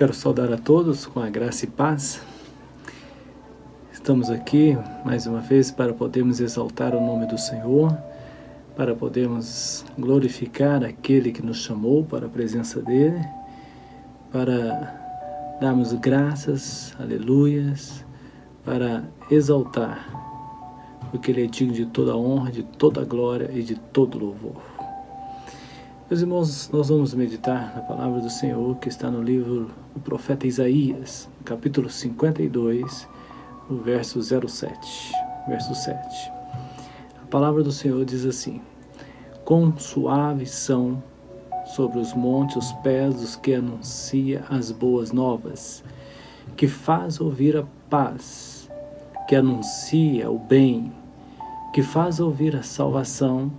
Quero saudar a todos com a graça e paz. Estamos aqui mais uma vez para podermos exaltar o nome do Senhor, para podermos glorificar aquele que nos chamou para a presença dEle, para darmos graças, aleluias, para exaltar, porque Ele é digno de toda honra, de toda glória e de todo louvor. Meus irmãos, nós vamos meditar na palavra do Senhor que está no livro do profeta Isaías, capítulo 52, o verso 07, verso 7. A palavra do Senhor diz assim: quão suaves são sobre os montes os pés dos que anuncia as boas novas, que faz ouvir a paz, que anuncia o bem, que faz ouvir a salvação,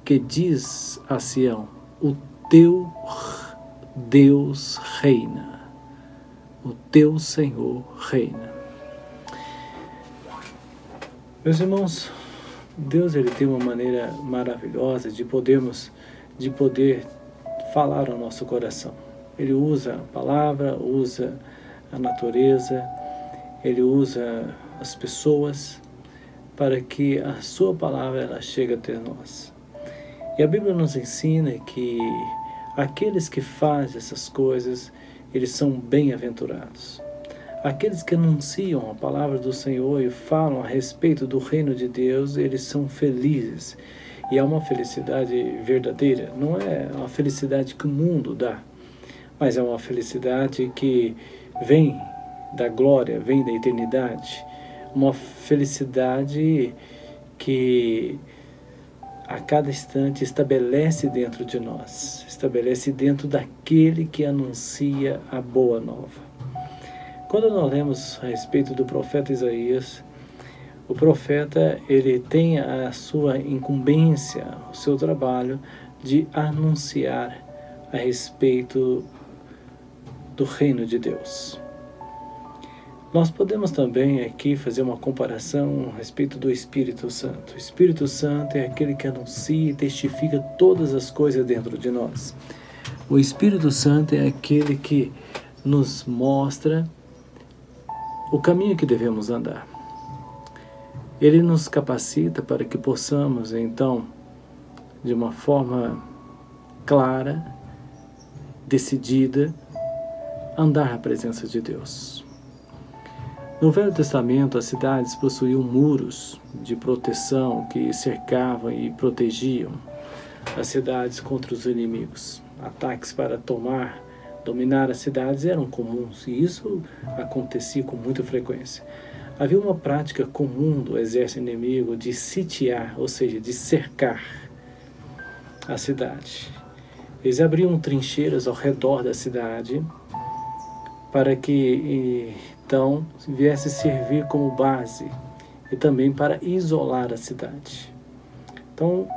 que diz a Sião: o teu Deus reina, o teu Senhor reina. Meus irmãos, Deus ele tem uma maneira maravilhosa de poder falar ao nosso coração. Ele usa a palavra, usa a natureza, ele usa as pessoas para que a sua palavra ela chegue até nós. E a Bíblia nos ensina que aqueles que fazem essas coisas, eles são bem-aventurados. Aqueles que anunciam a palavra do Senhor e falam a respeito do reino de Deus, eles são felizes. E é uma felicidade verdadeira, não é uma felicidade que o mundo dá, mas é uma felicidade que vem da glória, vem da eternidade. Uma felicidade que a cada instante estabelece dentro de nós, estabelece dentro daquele que anuncia a boa nova. Quando nós lemos a respeito do profeta Isaías, o profeta ele tem a sua incumbência, o seu trabalho de anunciar a respeito do reino de Deus. Nós podemos também aqui fazer uma comparação a respeito do Espírito Santo. O Espírito Santo é aquele que anuncia e testifica todas as coisas dentro de nós. O Espírito Santo é aquele que nos mostra o caminho que devemos andar. Ele nos capacita para que possamos, então, de uma forma clara, decidida, andar na presença de Deus. No Velho Testamento, as cidades possuíam muros de proteção que cercavam e protegiam as cidades contra os inimigos. Ataques para dominar as cidades eram comuns e isso acontecia com muita frequência. Havia uma prática comum do exército inimigo de sitiar, ou seja, de cercar a cidade. Eles abriam trincheiras ao redor da cidade para que então viesse servir como base e também para isolar a cidade. Então,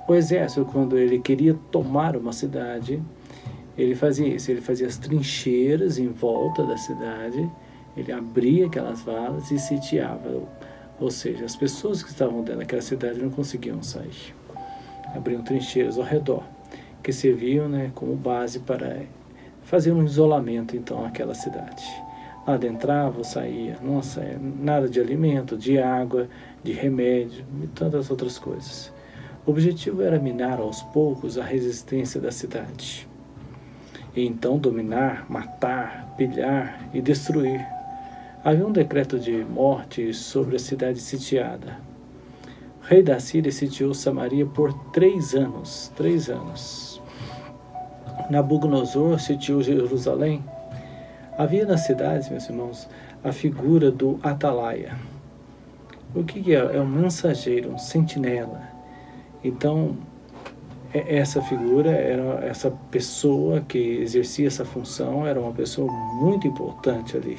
o exército, quando ele queria tomar uma cidade, ele fazia isso, ele fazia as trincheiras em volta da cidade, ele abria aquelas valas e sitiava, ou seja, as pessoas que estavam dentro daquela cidade não conseguiam sair. Abriam trincheiras ao redor, que serviam, né, como base para fazer um isolamento, então, naquela cidade. Nada entrava ou saía, nada de alimento, de água, de remédio e tantas outras coisas. O objetivo era minar aos poucos a resistência da cidade. E então dominar, matar, pilhar e destruir. Havia um decreto de morte sobre a cidade sitiada. O rei da Síria sitiou Samaria por 3 anos. 3 anos. Nabucodonosor sitiou Jerusalém. Havia nas cidades, meus irmãos, a figura do atalaia. O que é? É um mensageiro, um sentinela. Então, essa figura, era essa pessoa que exercia essa função, era uma pessoa muito importante ali.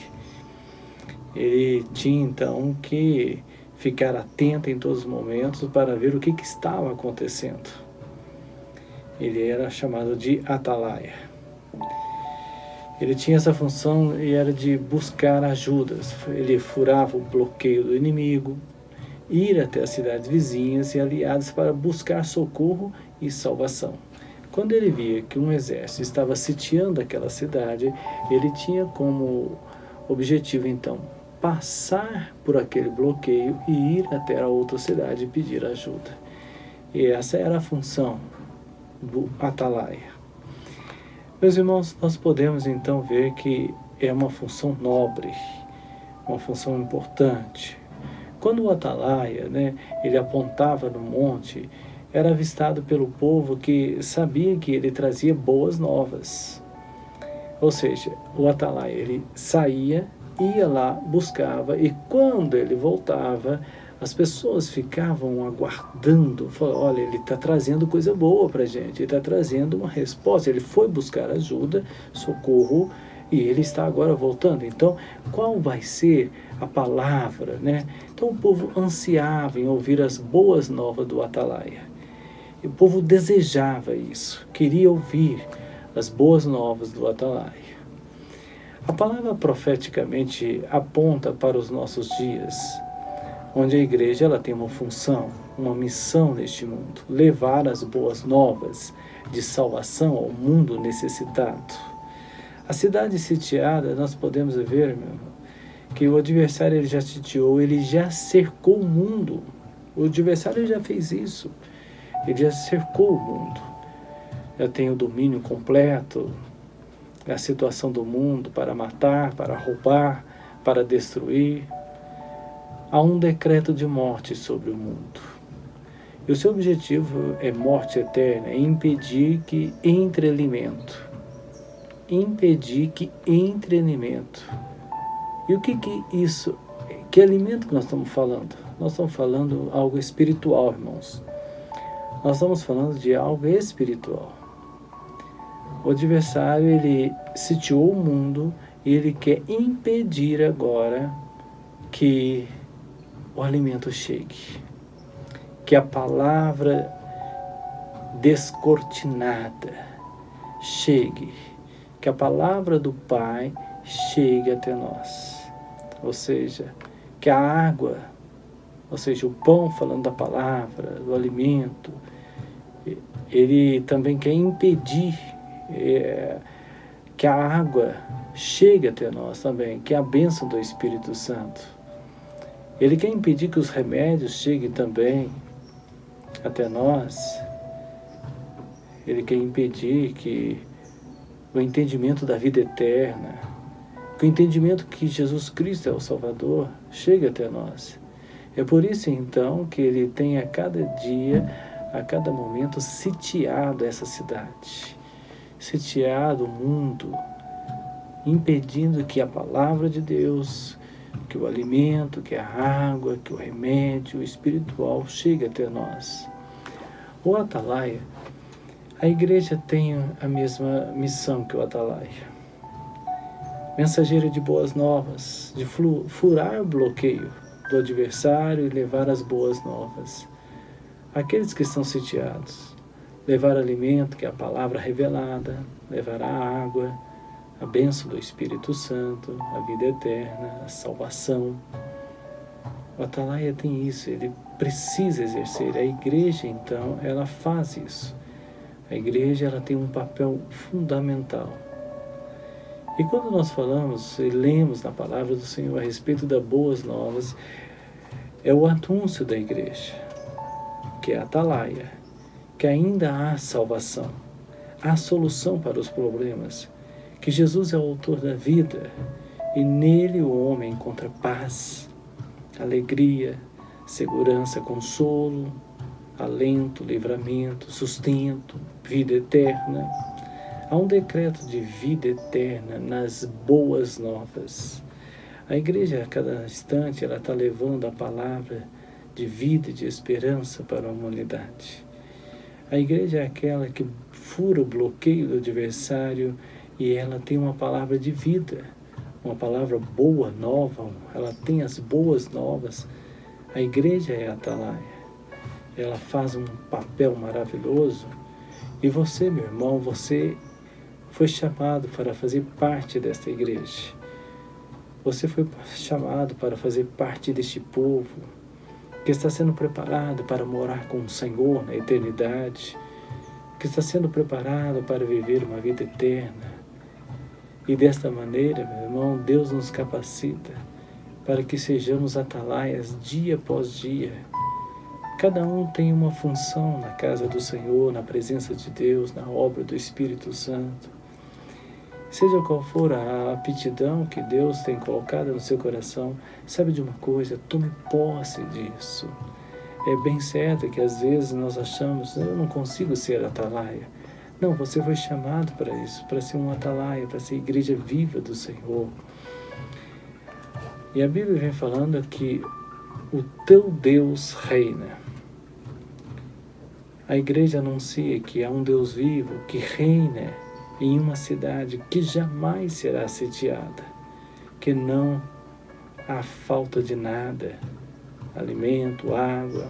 Ele tinha, então, que ficar atento em todos os momentos para ver o que estava acontecendo. Ele era chamado de atalaia. Ele tinha essa função e era de buscar ajudas. Ele furava o bloqueio do inimigo, ir até as cidades vizinhas e aliadas para buscar socorro e salvação. Quando ele via que um exército estava sitiando aquela cidade, ele tinha como objetivo, então, passar por aquele bloqueio e ir até a outra cidade e pedir ajuda. E essa era a função do atalaia. Meus irmãos, nós podemos então ver que é uma função nobre, uma função importante. Quando o atalaia, ele apontava no monte, era avistado pelo povo que sabia que ele trazia boas novas. Ou seja, o atalaia, ele saía, ia lá, buscava, e quando ele voltava, as pessoas ficavam aguardando, falando, olha, ele está trazendo coisa boa para a gente, ele está trazendo uma resposta, ele foi buscar ajuda, socorro, e ele está agora voltando. Então, qual vai ser a palavra, Então, o povo ansiava em ouvir as boas novas do atalaia. E o povo desejava isso, queria ouvir as boas novas do atalaia. A palavra profeticamente aponta para os nossos dias, onde a igreja ela tem uma função, uma missão neste mundo, levar as boas novas de salvação ao mundo necessitado. A cidade sitiada, nós podemos ver, meu irmão, que o adversário ele já sitiou, ele já cercou o mundo. O adversário já fez isso, ele já cercou o mundo, já tem o domínio completo, a situação do mundo para matar, para roubar, para destruir. Há um decreto de morte sobre o mundo. E o seu objetivo é morte eterna, é impedir que entre alimento. Impedir que entre alimento. E o que isso, que alimento que nós estamos falando? Nós estamos falando algo espiritual, irmãos. Nós estamos falando de algo espiritual. O adversário, ele sitiou o mundo e ele quer impedir agora que o alimento chegue, que a palavra descortinada chegue, que a palavra do Pai chegue até nós. Ou seja, que a água, ou seja, o pão falando da palavra, do alimento, ele também quer impedir que a água chegue até nós também, que é a bênção do Espírito Santo. Ele quer impedir que os remédios cheguem também até nós. Ele quer impedir que o entendimento da vida eterna, que o entendimento que Jesus Cristo é o Salvador, chegue até nós. É por isso, então, que ele tem a cada dia, a cada momento, sitiado essa cidade, sitiado o mundo, impedindo que a palavra de Deus, que o alimento, que a água, que o remédio espiritual chegue até nós. O atalaia, a igreja tem a mesma missão que o atalaia. Mensageiro de boas novas, de furar o bloqueio do adversário e levar as boas novas. Aqueles que estão sitiados, levar alimento, que é a palavra revelada, levar a água, a bênção do Espírito Santo, a vida eterna, a salvação. O atalaia tem isso, ele precisa exercer. A igreja, então, ela faz isso. A igreja, ela tem um papel fundamental. E quando nós falamos e lemos na palavra do Senhor a respeito das boas novas, é o anúncio da igreja, que é a atalaia, que ainda há salvação, há solução para os problemas, que Jesus é o autor da vida e nele o homem encontra paz, alegria, segurança, consolo, alento, livramento, sustento, vida eterna. Há um decreto de vida eterna nas boas novas. A igreja, a cada instante, ela está levando a palavra de vida e de esperança para a humanidade. A igreja é aquela que fura o bloqueio do adversário e ela tem uma palavra de vida, uma palavra boa, nova, ela tem as boas novas. A igreja é a atalaia. Ela faz um papel maravilhoso e você, meu irmão, você foi chamado para fazer parte desta igreja. Você foi chamado para fazer parte deste povo que está sendo preparado para morar com o Senhor na eternidade, que está sendo preparado para viver uma vida eterna. E desta maneira, meu irmão, Deus nos capacita para que sejamos atalaias dia após dia. Cada um tem uma função na casa do Senhor, na presença de Deus, na obra do Espírito Santo. Seja qual for a aptidão que Deus tem colocado no seu coração, sabe de uma coisa? Tome posse disso. É bem certo que às vezes nós achamos, eu não consigo ser atalaia. Não, você foi chamado para isso, para ser um atalaia, para ser igreja viva do Senhor. E a Bíblia vem falando que o teu Deus reina. A igreja anuncia que há um Deus vivo que reina em uma cidade que jamais será assediada, que não há falta de nada, alimento, água,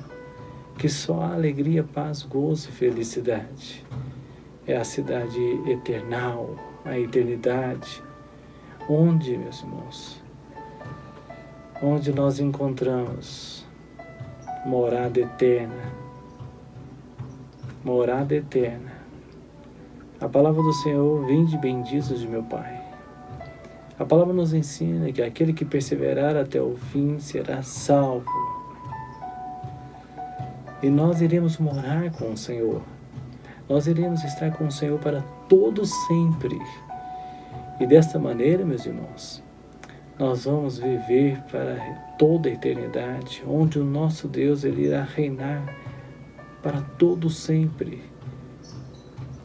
que só há alegria, paz, gozo e felicidade. É a cidade eternal, a eternidade, onde, meus irmãos, onde nós encontramos morada eterna. Morada eterna. A palavra do Senhor, vinde benditos de meu Pai. A palavra nos ensina que aquele que perseverar até o fim será salvo. E nós iremos morar com o Senhor. Nós iremos estar com o Senhor para todo sempre. E desta maneira, meus irmãos, nós vamos viver para toda a eternidade, onde o nosso Deus ele irá reinar para todo sempre,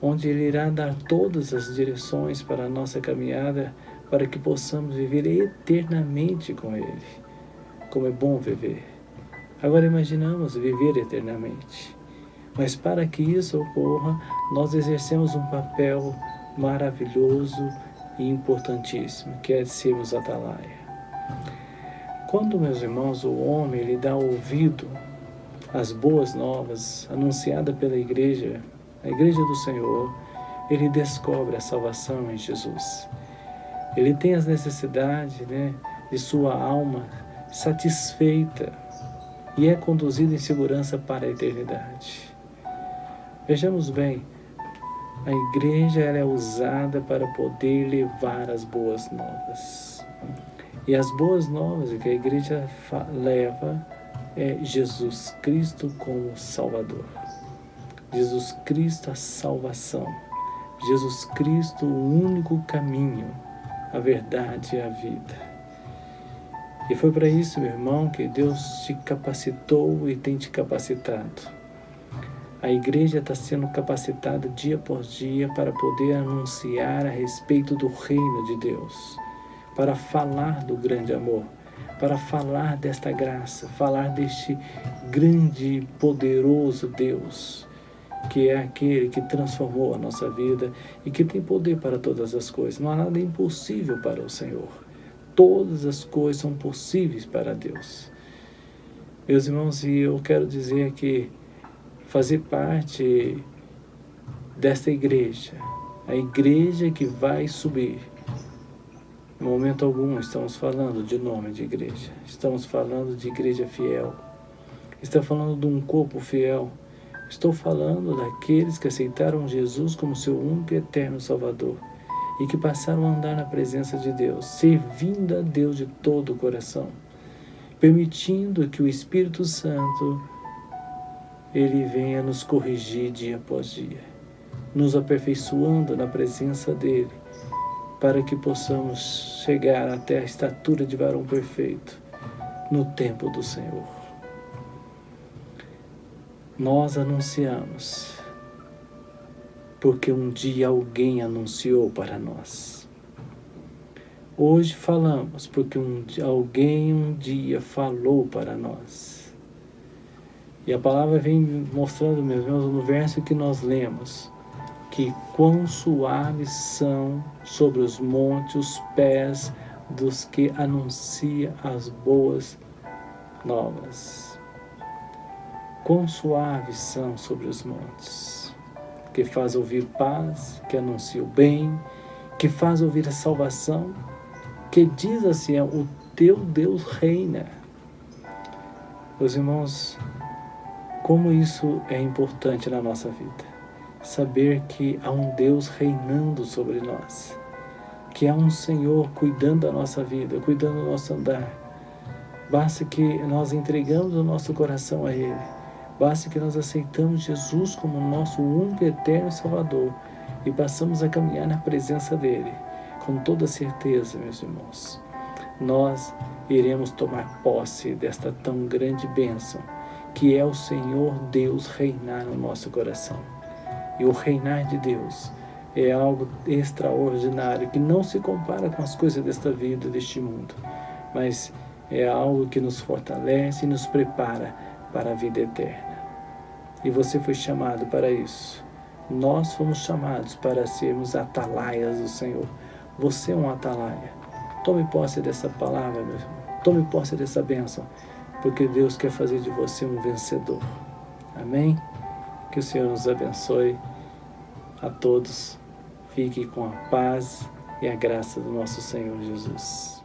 onde Ele irá dar todas as direções para a nossa caminhada, para que possamos viver eternamente com Ele. Como é bom viver. Agora imaginamos viver eternamente. Mas para que isso ocorra, nós exercemos um papel maravilhoso e importantíssimo, que é sermos atalaia. Quando, meus irmãos, o homem ele dá ouvido às boas novas anunciadas pela igreja, a igreja do Senhor, ele descobre a salvação em Jesus. Ele tem as necessidades, de sua alma satisfeita e é conduzido em segurança para a eternidade. Vejamos bem, a igreja ela é usada para poder levar as boas novas. E as boas novas que a igreja leva é Jesus Cristo como Salvador. Jesus Cristo a salvação. Jesus Cristo o único caminho, a verdade e a vida. E foi para isso, meu irmão, que Deus te capacitou e tem te capacitado. A igreja está sendo capacitada dia após dia para poder anunciar a respeito do reino de Deus, para falar do grande amor, para falar desta graça, falar deste grande e poderoso Deus, que é aquele que transformou a nossa vida e que tem poder para todas as coisas. Não há nada impossível para o Senhor. Todas as coisas são possíveis para Deus. Meus irmãos, e eu quero dizer que fazer parte desta igreja, a igreja que vai subir. Em momento algum estamos falando de nome de igreja, estamos falando de igreja fiel, estamos falando de um corpo fiel, estou falando daqueles que aceitaram Jesus como seu único e eterno Salvador e que passaram a andar na presença de Deus, servindo a Deus de todo o coração, permitindo que o Espírito Santo ele venha nos corrigir dia após dia, nos aperfeiçoando na presença dele, para que possamos chegar até a estatura de varão perfeito no tempo do Senhor. Nós anunciamos, porque um dia alguém anunciou para nós. Hoje falamos, porque alguém um dia falou para nós. E a palavra vem mostrando, meus irmãos, no verso que nós lemos, que quão suaves são sobre os montes os pés dos que anunciam as boas novas. Quão suaves são sobre os montes, que faz ouvir paz, que anuncia o bem, que faz ouvir a salvação, que diz assim, o teu Deus reina. Meus irmãos, como isso é importante na nossa vida. Saber que há um Deus reinando sobre nós, que há um Senhor cuidando da nossa vida, cuidando do nosso andar. Basta que nós entregamos o nosso coração a Ele, basta que nós aceitamos Jesus como nosso único e eterno Salvador e passamos a caminhar na presença dEle, com toda certeza, meus irmãos, nós iremos tomar posse desta tão grande bênção, que é o Senhor Deus reinar no nosso coração. E o reinar de Deus é algo extraordinário, que não se compara com as coisas desta vida, deste mundo, mas é algo que nos fortalece e nos prepara para a vida eterna. E você foi chamado para isso. Nós fomos chamados para sermos atalaias do Senhor. Você é um atalaia. Tome posse dessa palavra, meu irmão. Tome posse dessa bênção, porque Deus quer fazer de você um vencedor. Amém? Que o Senhor nos abençoe a todos. Fique com a paz e a graça do nosso Senhor Jesus.